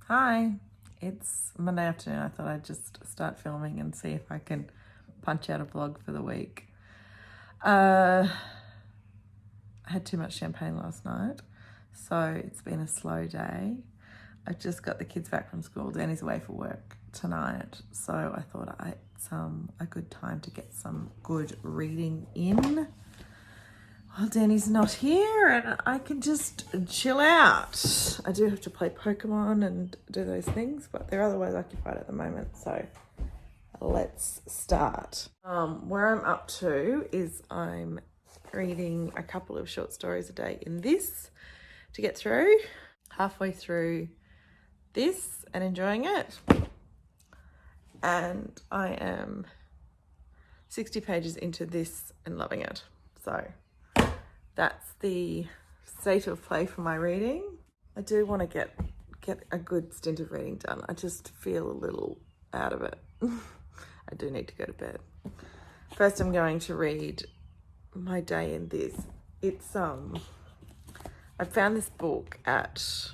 Hi, it's Monday afternoon. I thought I'd just start filming and see if I can punch out a vlog for the week. I had too much champagne last night, so it's been a slow day. I've just got the kids back from school. Danny's away for work tonight, so I thought it's a good time to get some good reading in. Well, Danny's not here and I can just chill out. I do have to play Pokemon and do those things, but they're otherwise occupied at the moment, so let's start. Where I'm up to is I'm reading a couple of short stories a day in this to get through. Halfway through this and enjoying it. And I am 60 pages into this and loving it. So that's the state of play for my reading. I do want to get a good stint of reading done. I just feel a little out of it. I do need to go to bed. First, I'm going to read my day in this. It's I found this book at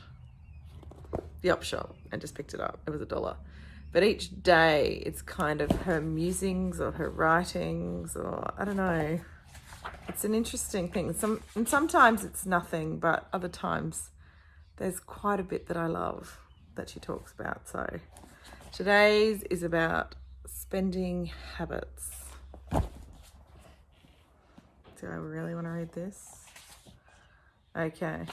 the op shop and just picked it up. It was $1. But each day it's kind of her musings or her writings, or I don't know. It's an interesting thing. Sometimes it's nothing, but other times there's quite a bit that I love that she talks about. So today's is about spending habits. Do I really want to read this? Okay.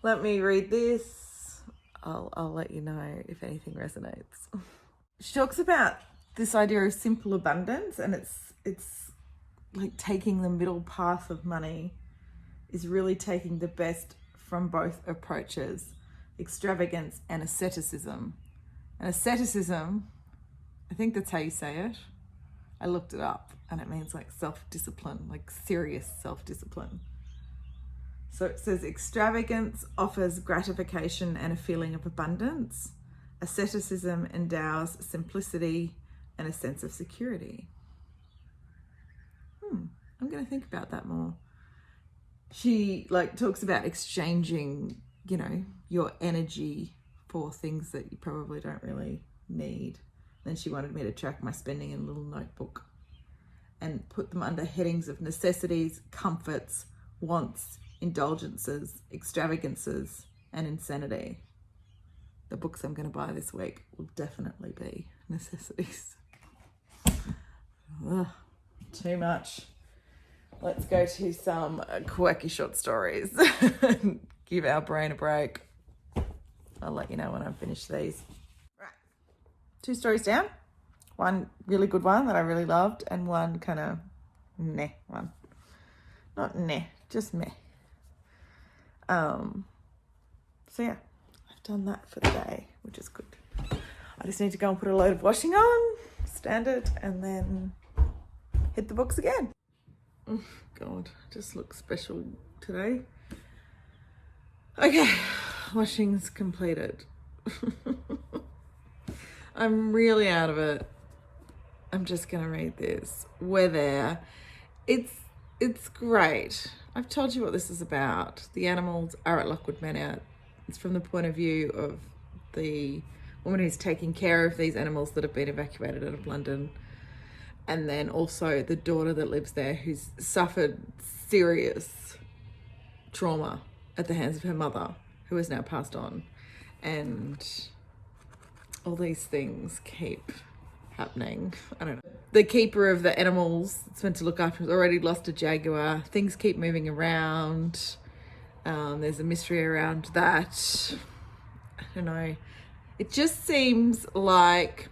Let me read this. I'll let you know if anything resonates. She talks about this idea of simple abundance, and it's like taking the middle path of money is really taking the best from both approaches, extravagance and asceticism. And asceticism, I think that's how you say it. I looked it up and it means like self-discipline, like serious self-discipline. So it says extravagance offers gratification and a feeling of abundance. Asceticism endows simplicity and a sense of security. I'm going to think about that more. She talks about exchanging, your energy for things that you probably don't really need. Then she wanted me to track my spending in a little notebook and put them under headings of necessities, comforts, wants, indulgences, extravagances, and insanity. The books I'm going to buy this week will definitely be necessities. Ugh, too much. Let's go to some quirky short stories. Give our brain a break. I'll let you know when I've finished these. Right. 2 stories down. One really good one that I really loved, and one kind of meh one. Not meh, just meh. So yeah, I've done that for the day, which is good. I just need to go and put a load of washing on, standard, and then hit the books again. Oh God, just looks special today. Okay, washing's completed. I'm really out of it. I'm just gonna read this. We're there. It's great. I've told you what this is about. The animals are at Lockwood Manor. It's from the point of view of the woman who's taking care of these animals that have been evacuated out of London. And then also the daughter that lives there who's suffered serious trauma at the hands of her mother, who has now passed on. And all these things keep happening. I don't know. The keeper of the animals that's meant to look after has already lost a jaguar. Things keep moving around. There's a mystery around that. I don't know. It just seems like,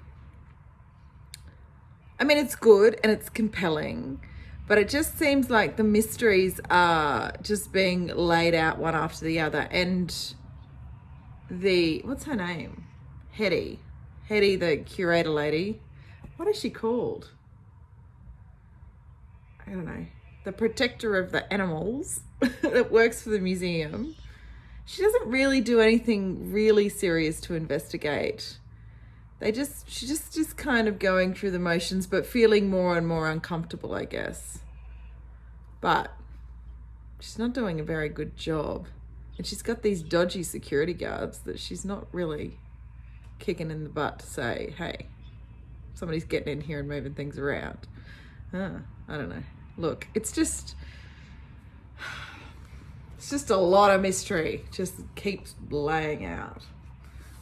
it's good and it's compelling, but it just seems like the mysteries are just being laid out one after the other. And what's her name? Hetty, the curator lady. What is she called? I don't know. The protector of the animals that works for the museum. She doesn't really do anything really serious to investigate. She's just kind of going through the motions, but feeling more and more uncomfortable, I guess. But she's not doing a very good job. And she's got these dodgy security guards that she's not really kicking in the butt to say, hey, somebody's getting in here and moving things around. I don't know. Look, it's just a lot of mystery. Just keeps laying out.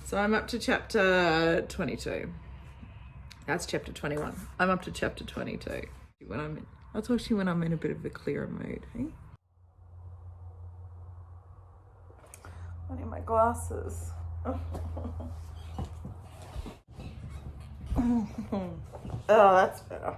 So I'm up to chapter 22. That's chapter 21. I'm up to chapter 22. I'll talk to you when I'm in a bit of a clearer mood. Hey? I need my glasses. Oh, that's better.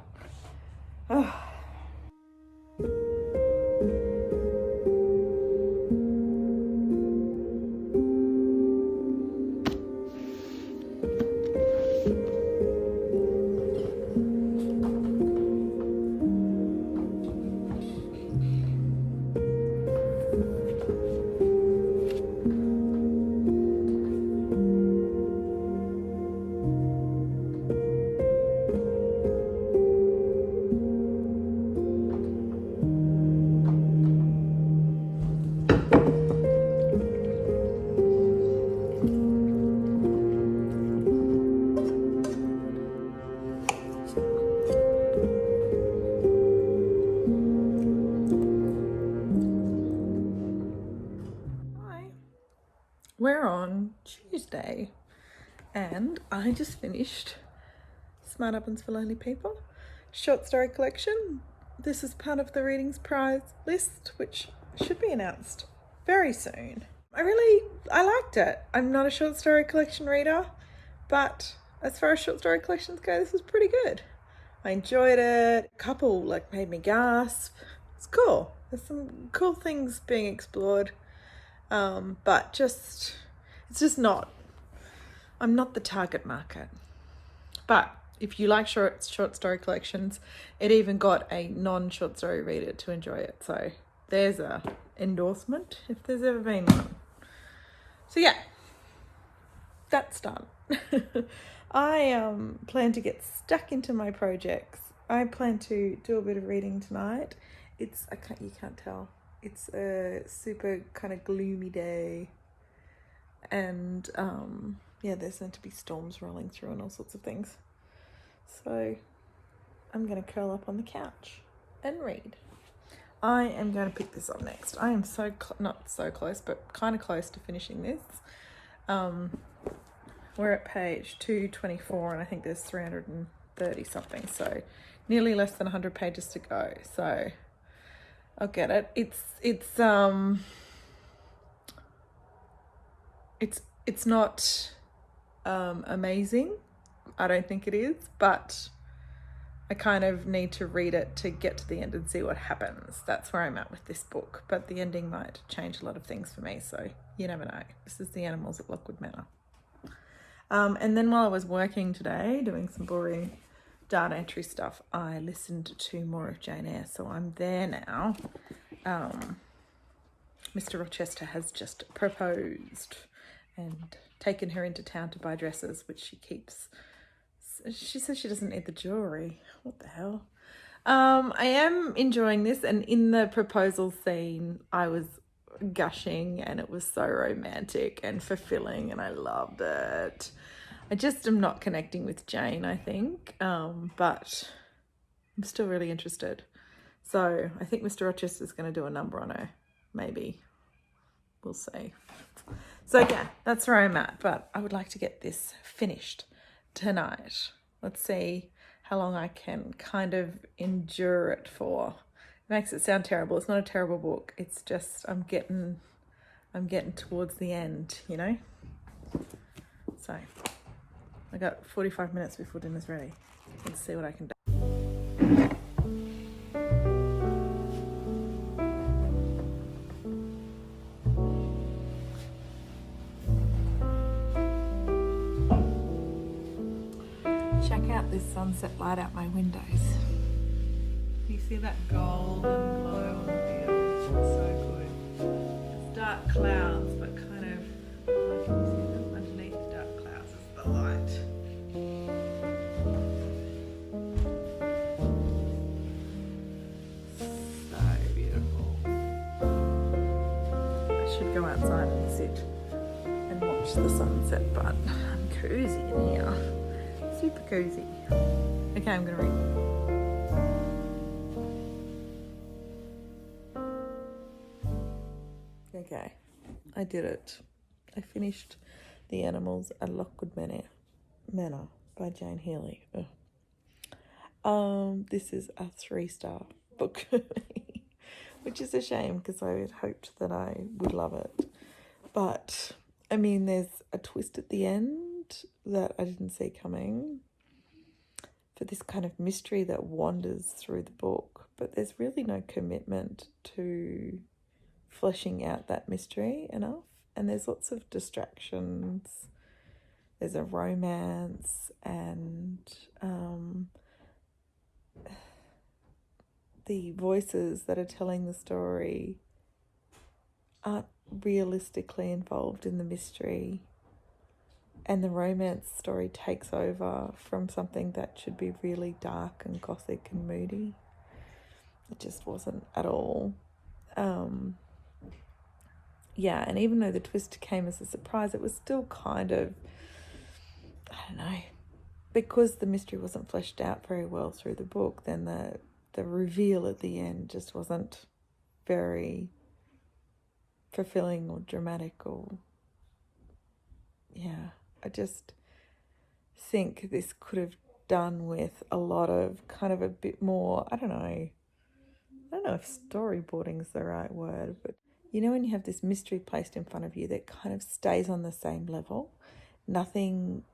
We're on Tuesday and I just finished Smart Ovens for Lonely People short story collection. This is part of the Readings Prize list, which should be announced very soon. I liked it. I'm not a short story collection reader, but as far as short story collections go, this was pretty good. I enjoyed it. A couple made me gasp. It's cool. There's some cool things being explored. But it's just not, I'm not the target market. But if you like short story collections, it even got a non-short story reader to enjoy it. So there's a endorsement if there's ever been one. So yeah, that's done. I plan to get stuck into my projects. I plan to do a bit of reading tonight. You can't tell. It's a super kind of gloomy day, and there's meant to be storms rolling through and all sorts of things. So I'm going to curl up on the couch and read. I am going to pick this up next. I am not so close, but kind of close to finishing this. We're at page 224, and I think there's 330 something, so nearly less than 100 pages to go. So I'll get it. It's not amazing. I don't think it is, but I kind of need to read it to get to the end and see what happens. That's where I'm at with this book, but the ending might change a lot of things for me, so you never know. This is The Animals at Lockwood Manor. And then while I was working today, doing some boring data entry stuff, I listened to more of Jane Eyre, so I'm there now. Mr. Rochester has just proposed and taken her into town to buy dresses, which she keeps. She says she doesn't need the jewellery. What the hell? I am enjoying this, and in the proposal scene I was gushing, and it was so romantic and fulfilling, and I loved it. I just am not connecting with Jane, I think, but I'm still really interested. So I think Mr. Rochester's going to do a number on her, maybe. We'll see. So yeah, that's where I'm at, but I would like to get this finished tonight. Let's see how long I can kind of endure it for. It makes it sound terrible. It's not a terrible book. It's just I'm getting towards the end, you know? So I got 45 minutes before dinner's ready. Let's see what I can do. Check out this sunset light out my windows. You see that golden glow on the field? It's so good. It's dark clouds, but kind of, oh, can you see them? Underneath the dark clouds is the light. So beautiful. I should go outside sit and watch the sunset, but I'm cozy in here. Super cozy. Okay, I'm gonna read. Okay, I did it. I finished The Animals at Lockwood Manor by Jane Healey. This is a 3-star book, which is a shame because I had hoped that I would love it. But I mean, there's a twist at the end that I didn't see coming for this kind of mystery that wanders through the book, but there's really no commitment to fleshing out that mystery enough. And there's lots of distractions. There's a romance, and the voices that are telling the story aren't realistically involved in the mystery, and the romance story takes over from something that should be really dark and gothic and moody. It just wasn't at all. Yeah, and even though the twist came as a surprise, it was still kind of, I don't know, because the mystery wasn't fleshed out very well through the book, then the reveal at the end just wasn't very fulfilling or dramatic, or yeah, I just think this could have done with a lot of kind of a bit more, I don't know if storyboarding is the right word, but you know when you have this mystery placed in front of you that kind of stays on the same level, nothing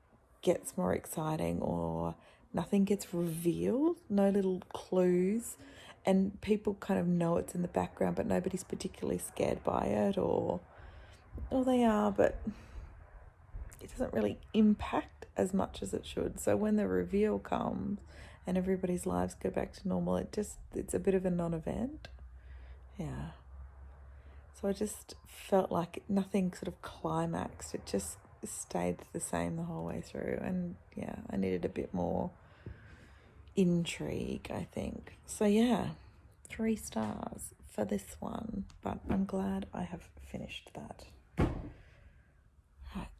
gets more exciting or nothing gets revealed, no little clues, and people kind of know it's in the background but nobody's particularly scared by it, or they are, but it doesn't really impact as much as it should. So when the reveal comes and everybody's lives go back to normal, it's a bit of a non-event. Yeah. So I just felt like nothing sort of climaxed. It just stayed the same the whole way through. And yeah, I needed a bit more intrigue, I think. So yeah, 3 stars for this one. But I'm glad I have finished that. Right.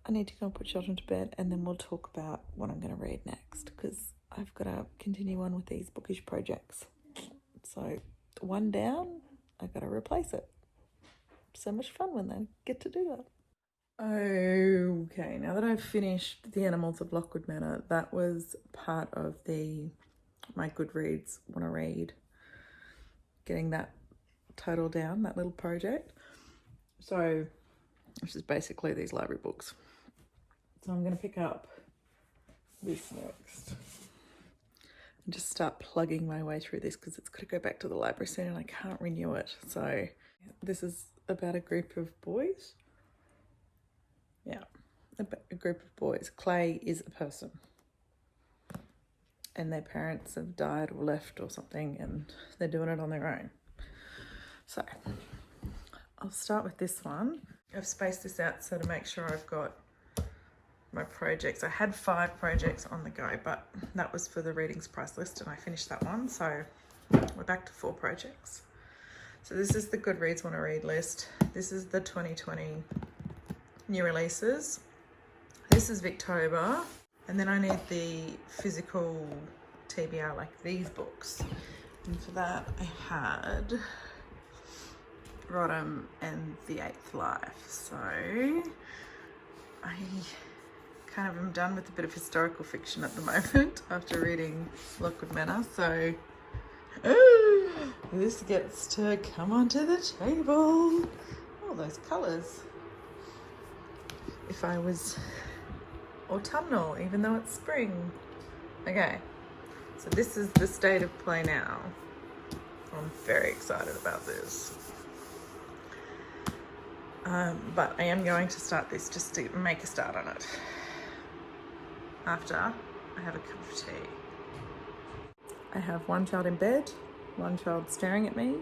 I need to go and put children to bed, and then we'll talk about what I'm going to read next, because I've got to continue on with these bookish projects. So one down, I got to replace it. So much fun when they get to do that. Okay, now that I've finished The Animals of Lockwood Manor, that was part of my Goodreads want to read, getting that total down, that little project. So, which is basically these library books. So I'm going to pick up this next and just start plugging my way through this, because it's got to go back to the library soon and I can't renew it. So this is about a group of boys. Yeah, a group of boys. Clay is a person, and their parents have died or left or something, and they're doing it on their own. So I'll start with this one. I've spaced this out so to make sure I've got my projects. I had 5 projects on the go, but that was for the readings price list and I finished that one. So we're back to 4 projects. So this is the Goodreads want to read list. This is the 2020 new releases. This is Victober. And then I need the physical TBR, like these books. And for that I had Rodham and The Eighth Life. So I kind of am done with a bit of historical fiction at the moment after reading Lockwood Manor. So this gets to come onto the table. Oh, those colours. If I was autumnal, even though it's spring. Okay, so this is the state of play now. I'm very excited about this. But I am going to start this just to make a start on it after I have a cup of tea. I have one child in bed, one child staring at me.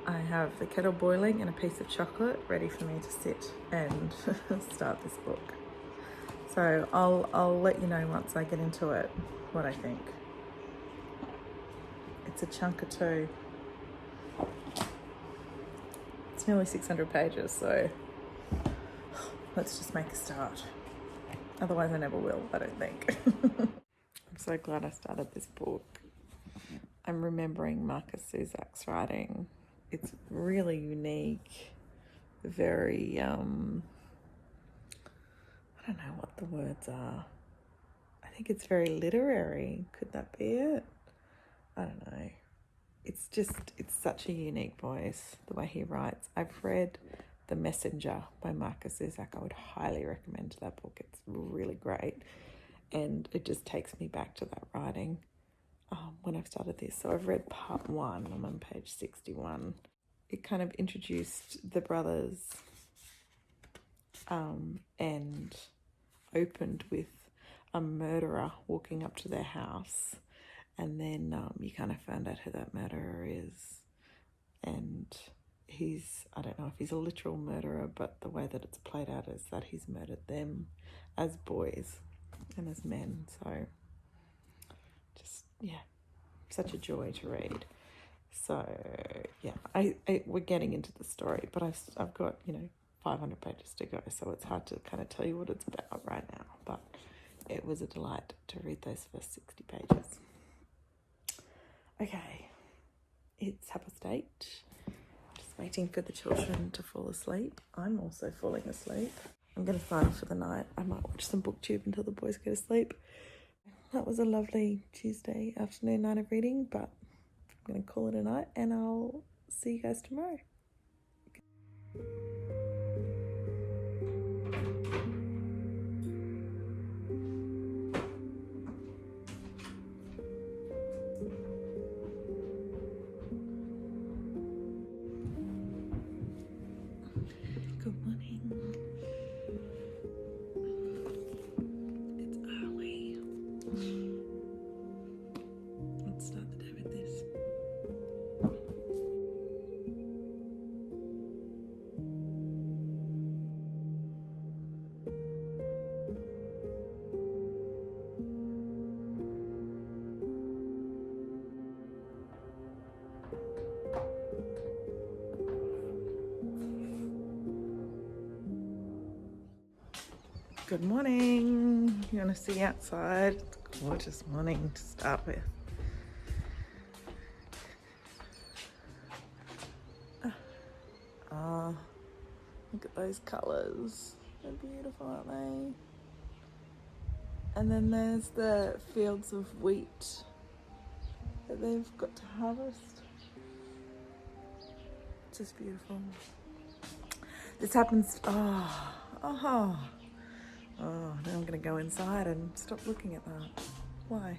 I have the kettle boiling and a piece of chocolate ready for me to sit and start this book. So I'll let you know once I get into it what I think. It's a chunk or two. It's It's nearly 600 pages, so let's just make a start. Otherwise I never will, I don't think. I'm so glad I started this book. I'm remembering Marcus Zuzak's writing. It's really unique, very, I don't know what the words are. I think it's very literary. Could that be it? I don't know. It's such a unique voice, the way he writes. I've read The Messenger by Marcus Zuzak. I would highly recommend that book. It's really great. And it just takes me back to that writing when I've started this. So I've read part 1. I'm on page 61. It kind of introduced the brothers and opened with a murderer walking up to their house. And then you kind of found out who that murderer is. And I don't know if he's a literal murderer, but the way that it's played out is that he's murdered them as boys and as men. So just, yeah, such a joy to read. So yeah, we're getting into the story, but I've got, 500 pages to go. So it's hard to kind of tell you what it's about right now, but it was a delight to read those first 60 pages. Okay, it's 8:30. Just waiting for the children to fall asleep. I'm also falling asleep. I'm going to sign off for the night. I might watch some booktube until the boys go to sleep. That was a lovely Tuesday afternoon night of reading, but I'm going to call it a night and I'll see you guys tomorrow. Good morning. It's early. Let's start the day with this. Good morning. You want to see outside? It's a gorgeous morning to start with. Oh, look at those colours. They're beautiful, aren't they? And then there's the fields of wheat that they've got to harvest. It's just beautiful. This happens, now I'm gonna go inside and stop looking at that. Why?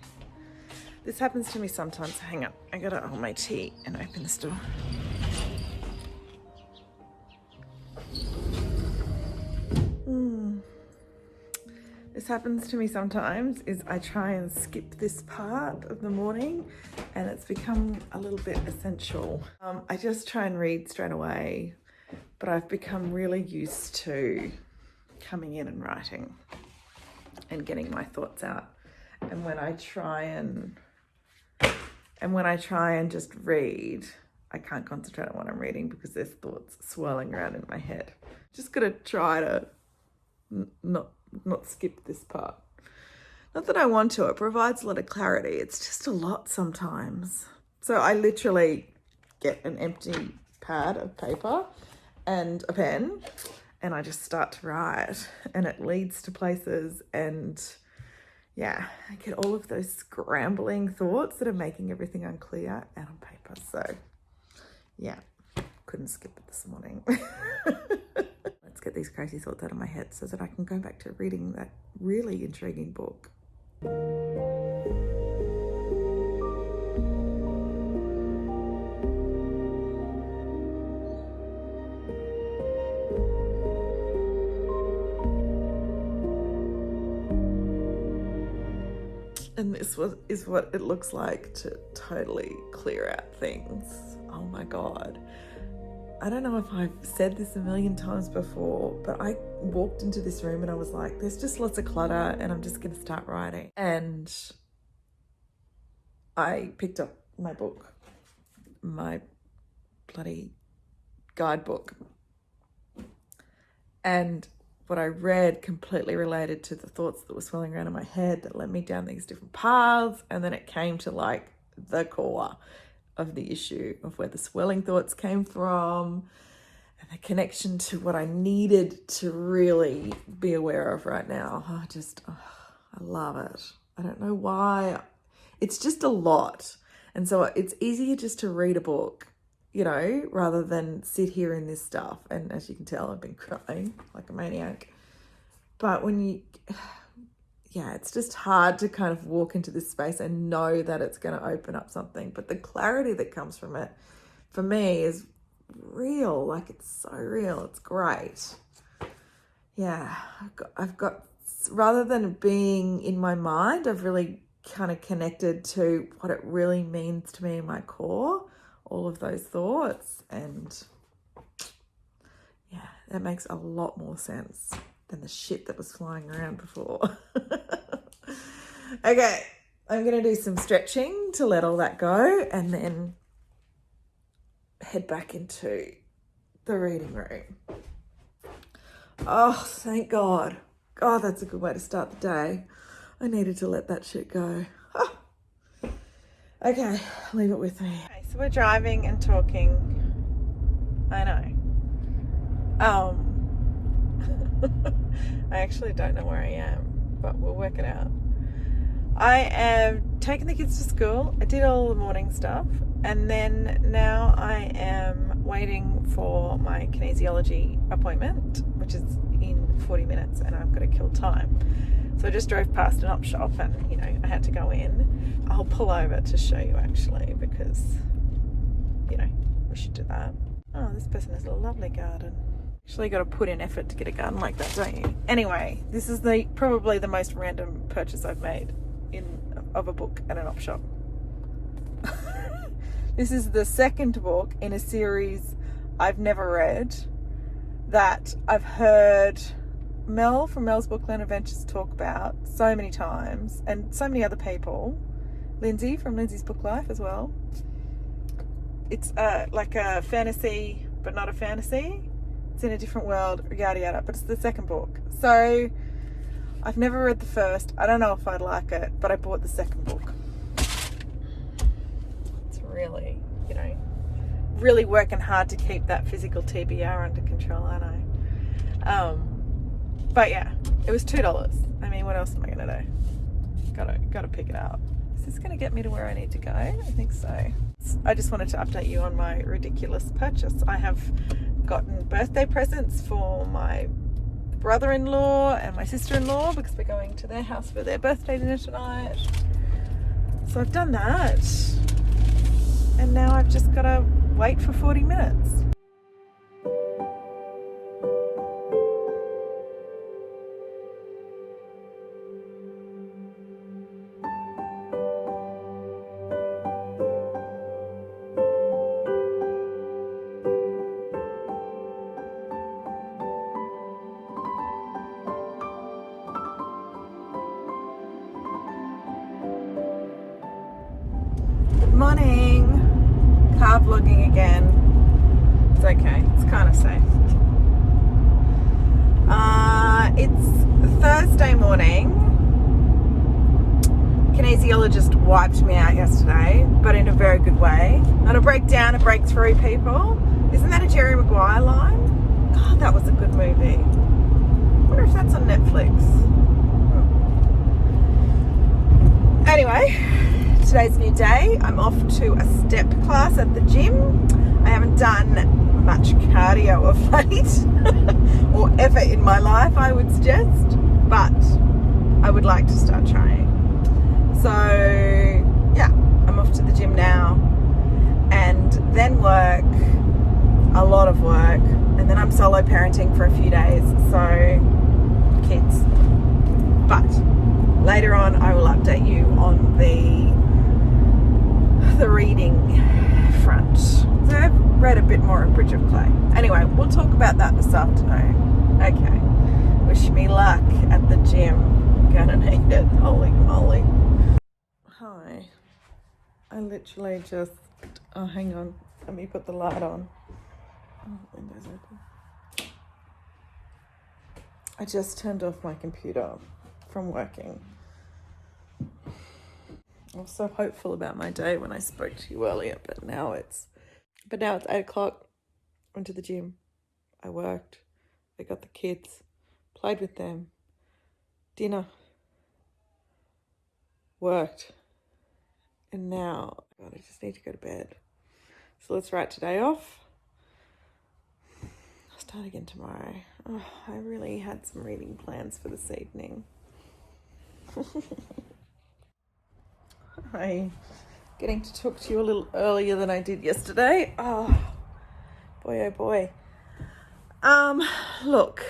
This happens to me sometimes. Hang on, I gotta hold my tea and open this door. This happens to me sometimes, is I try and skip this part of the morning and it's become a little bit essential. I just try and read straight away, but I've become really used to coming in and writing and getting my thoughts out. And when I try and just read, I can't concentrate on what I'm reading because there's thoughts swirling around in my head. Just gotta try to not skip this part. Not that I want to, it provides a lot of clarity. It's just a lot sometimes. So I literally get an empty pad of paper and a pen and I just start to write and it leads to places and yeah, I get all of those scrambling thoughts that are making everything unclear out on paper. So yeah, couldn't skip it this morning. Let's get these crazy thoughts out of my head so that I can go back to reading that really intriguing book. And this is what it looks like to totally clear out things. Oh my God. I don't know if I've said this a million times before, but I walked into this room and I was like, there's just lots of clutter and I'm just going to start writing. And I picked up my book, my bloody guidebook. And what I read completely related to the thoughts that were swirling around in my head that led me down these different paths. And then it came to like the core of the issue of where the swirling thoughts came from and the connection to what I needed to really be aware of right now. I love it. I don't know why. It's just a lot. And so it's easier just to read a book, you know, rather than sit here in this stuff. And as you can tell, I've been crying like a maniac. But it's just hard to kind of walk into this space and know that it's going to open up something. But the clarity that comes from it, for me, is real. Like, it's so real. It's great. Yeah, I've got, rather than being in my mind, I've really kind of connected to what it really means to me in my core, all of those thoughts. And yeah, that makes a lot more sense than the shit that was flying around before. Okay, I'm going to do some stretching to let all that go and then head back into the reading room. Oh, thank God. God, that's a good way to start the day. I needed to let that shit go. Oh. Okay, leave it with me. Okay, so we're driving and talking. I know. I actually don't know where I am, but we'll work it out. I am taking the kids to school. I did all the morning stuff, and then now I am waiting for my kinesiology appointment, which is in 40 minutes, and I've got to kill time. So I just drove past an op shop and, you know, I had to go in. I'll pull over to show you actually because, you know, we should do that. Oh, this person has a lovely garden. Actually got to put in effort to get a garden like that, don't you? Anyway, this is probably the most random purchase I've made of a book at an op shop. This is the second book in a series I've never read that I've heard Mel from Mel's Bookland Adventures talk about so many times, and so many other people. Lindsay from Lindsay's Book Life as well. It's like a fantasy, but not a fantasy. It's in a different world, yada yada, but it's the second book. So I've never read the first. I don't know if I'd like it, but I bought the second book. It's really, you know, really working hard to keep that physical TBR under control, aren't I? But yeah, it was $2. I mean, what else am I gonna do? Gotta pick it up. Is this gonna get me to where I need to go? I think so. I just wanted to update you on my ridiculous purchase. I have gotten birthday presents for my brother-in-law and my sister-in-law because we're going to their house for their birthday dinner tonight. So I've done that. And now I've just gotta wait for 40 minutes. Morning. Car vlogging again. It's okay. It's kind of safe. It's Thursday morning. Kinesiologist wiped me out yesterday, but in a very good way. Not a breakdown, a breakthrough, people. Isn't that a Jerry Maguire line? God, that was a good movie. I wonder if that's on Netflix. Anyway, today's a new day. I'm off to a step class at the gym. I haven't done much cardio of late, or ever in my life, I would suggest, but I would like to start trying. So yeah, I'm off to the gym now, and then work, a lot of work, and then I'm solo parenting for a few days, so kids. But later on, I will update you on the reading front. So I've read a bit more of Bridge of Clay. Anyway, we'll talk about that this afternoon. Okay. Wish me luck at the gym. I'm gonna need it. Holy moly. Hi. I literally just... Oh, hang on. Let me put the light on. Oh, windows open. I just turned off my computer from working. I was so hopeful about my day when I spoke to you earlier, but now it's 8 o'clock. Went to the gym. I worked. I got the kids, played with them, dinner, worked, and now God, I just need to go to bed. So let's write today off. I'll start again tomorrow. Oh, I really had some reading plans for this evening. Hi, getting to talk to you a little earlier than I did yesterday. Oh boy. Look,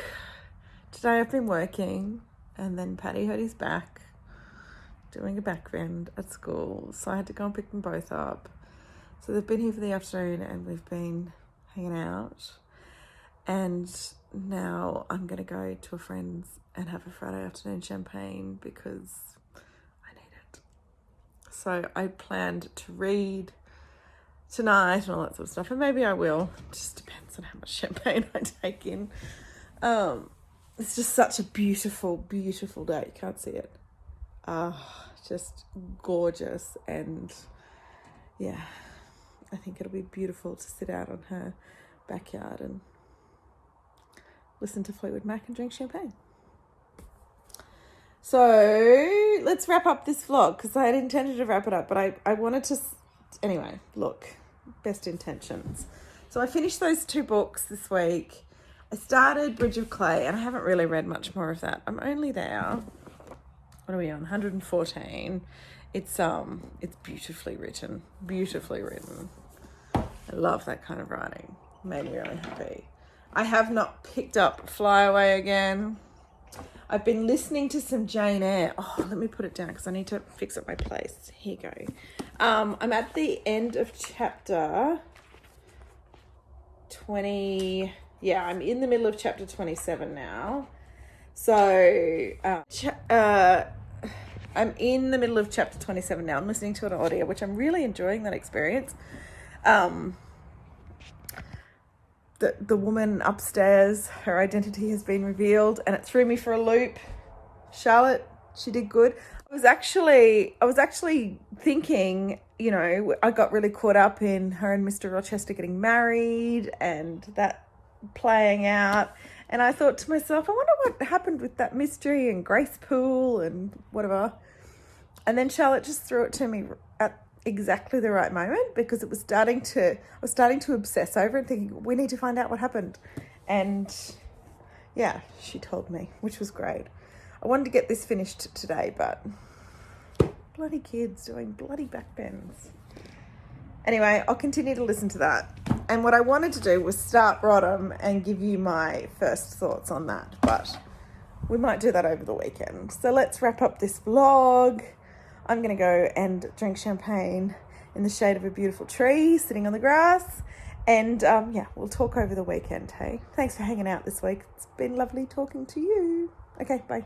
today I've been working, and then Paddy hurt his back doing a back bend at school, so I had to go and pick them both up. So they've been here for the afternoon and we've been hanging out, and now I'm going to go to a friend's and have a Friday afternoon champagne because I need it. So I planned to read tonight and all that sort of stuff, and maybe I will. It just depends on how much champagne I take in. It's just such a beautiful day. You can't see it. Just gorgeous, and yeah, I think it'll be beautiful to sit out on her backyard and listen to Fleetwood Mac and drink champagne. So let's wrap up this vlog, because I had intended to wrap it up, but I wanted to, anyway, look, best intentions. So I finished those 2 books this week. I started Bridge of Clay, and I haven't really read much more of that. I'm only there, what are we on, 114. It's beautifully written. I love that kind of writing. Made me really happy. I have not picked up Fly Away again. I've been listening to some Jane Eyre. Oh, let me put it down because I need to fix up my place. Here you go. I'm at the end of chapter 20. Yeah, I'm in the middle of chapter 27 now. So, I'm in the middle of chapter 27 now. I'm listening to an audio, which I'm really enjoying that experience. The woman upstairs, her identity has been revealed, and it threw me for a loop. Charlotte, she did good. I was actually thinking, you know, I got really caught up in her and Mr. Rochester getting married and that playing out. And I thought to myself, I wonder what happened with that mystery and Grace Poole and whatever. And then Charlotte just threw it to me at exactly the right moment, because I was starting to obsess over it, thinking, we need to find out what happened. And yeah, she told me, which was great. I wanted to get this finished today, but bloody kids doing bloody backbends. Anyway, I'll continue to listen to that. And what I wanted to do was start Rodham and give you my first thoughts on that, but we might do that over the weekend. So let's wrap up this vlog. I'm going to go and drink champagne in the shade of a beautiful tree sitting on the grass. And yeah, we'll talk over the weekend, hey? Thanks for hanging out this week. It's been lovely talking to you. Okay, bye.